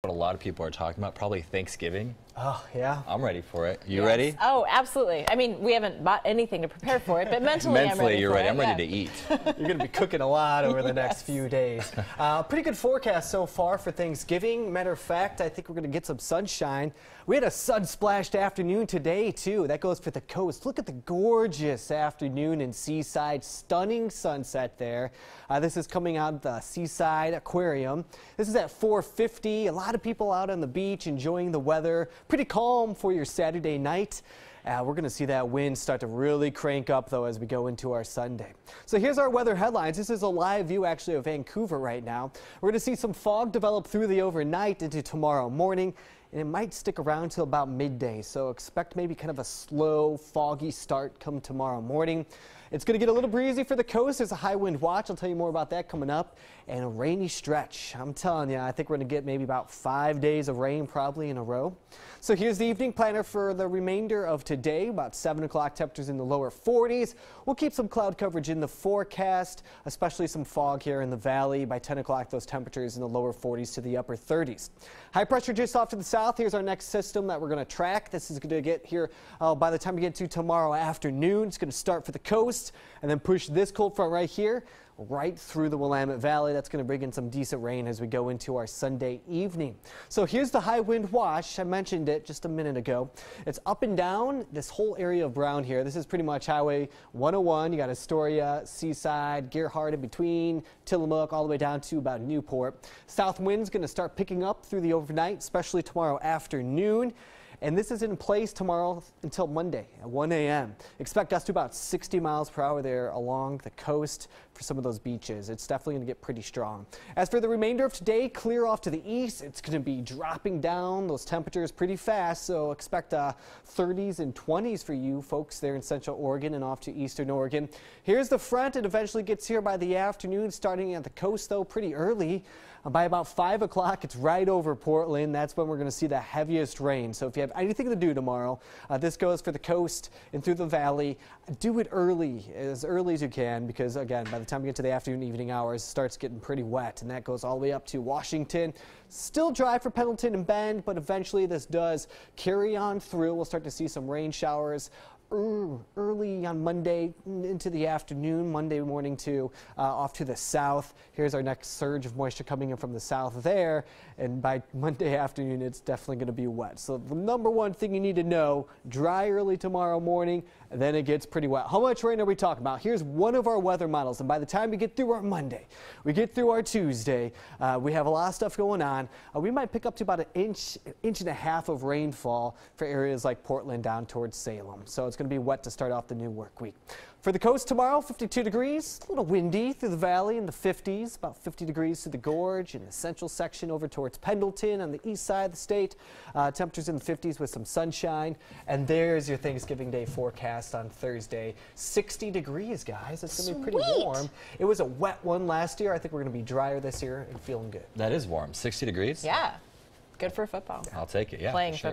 What a lot of people are talking about, probably Thanksgiving. Oh, yeah. I'm ready for it. You ready? Oh, absolutely. I mean, we haven't bought anything to prepare for it, but mentally I'm ready you're for ready. it. I'm ready to eat. You're going to be cooking a lot over the next few days. Pretty good forecast so far for Thanksgiving. Matter of fact, I think we're going to get some sunshine. We had a sun-splashed afternoon today, too. That goes for the coast. Look at the gorgeous afternoon in Seaside. Stunning sunset there. This is coming out of the Seaside Aquarium. This is at 4:50. A lot of people out on the beach enjoying the weather. Pretty calm for your Saturday night. We're going to see that wind start to really crank up, though, as we go into our Sunday. So here's our weather headlines. This is a live view, actually, of Vancouver right now. We're going to see some fog develop through the overnight into tomorrow morning, and it might stick around till about midday. So expect maybe kind of a slow, foggy start come tomorrow morning. It's going to get a little breezy for the coast. There's a high wind watch. I'll tell you more about that coming up. And a rainy stretch. I'm telling you, I think we're going to get maybe about 5 days of rain probably in a row. So here's the evening planner for the remainder of today. About 7 o'clock, temperatures in the lower 40s. We'll keep some cloud coverage in the forecast, especially some fog here in the valley. By 10 o'clock, those temperatures in the lower 40s to the upper 30s. High pressure just off to the south. Here's our next system that we're going to track. This is going to get here by the time we get to tomorrow afternoon. It's going to start for the coast and then push this cold front right here right through the Willamette Valley. That's going to bring in some decent rain as we go into our Sunday evening. So here's the high wind watch. I mentioned it just a minute ago. It's up and down this whole area of brown here. This is pretty much Highway 101. You got Astoria, Seaside, Gerhardt in between, Tillamook, all the way down to about Newport. South wind's going to start picking up through the overnight, especially tomorrow afternoon. And this is in place tomorrow until Monday at 1 a.m. Expect gusts to about 60 miles per hour there along the coast for some of those beaches. It's definitely going to get pretty strong. As for the remainder of today, clear off to the east. It's going to be dropping down those temperatures pretty fast, so expect 30s and 20s for you folks there in Central Oregon and off to Eastern Oregon. Here's the front. It eventually gets here by the afternoon, starting at the coast, though, pretty early. By about 5 o'clock, it's right over Portland. That's when we're going to see the heaviest rain. So if you have anything to do tomorrow, this goes for the coast and through the valley. Do it early as you can, because, again, by the time we get to the afternoon, evening hours, it starts getting pretty wet, and that goes all the way up to Washington. Still dry for Pendleton and Bend, but eventually this does carry on through. We'll start to see some rain showers early on Monday into the afternoon, Monday morning to off to the south. Here's our next surge of moisture coming in from the south there, and by Monday afternoon it's definitely going to be wet. So the number one thing you need to know, dry early tomorrow morning, and then it gets pretty wet. How much rain are we talking about? Here's one of our weather models, and by the time we get through our Monday, we get through our Tuesday, we have a lot of stuff going on. We might pick up to about an inch and a half of rainfall for areas like Portland down towards Salem. So it's going to be wet to start off the new work week. For the coast tomorrow, 52 degrees, a little windy through the valley in the 50s, about 50 degrees through the gorge and the central section over towards Pendleton on the east side of the state. Temperatures in the 50s with some sunshine. And there's your Thanksgiving Day forecast on Thursday. 60 degrees, guys. It's going to be pretty warm. It was a wet one last year. I think we're going to be drier this year and feeling good. That is warm. 60 degrees? Yeah. Good for football. I'll take it, yeah. Playing for sure.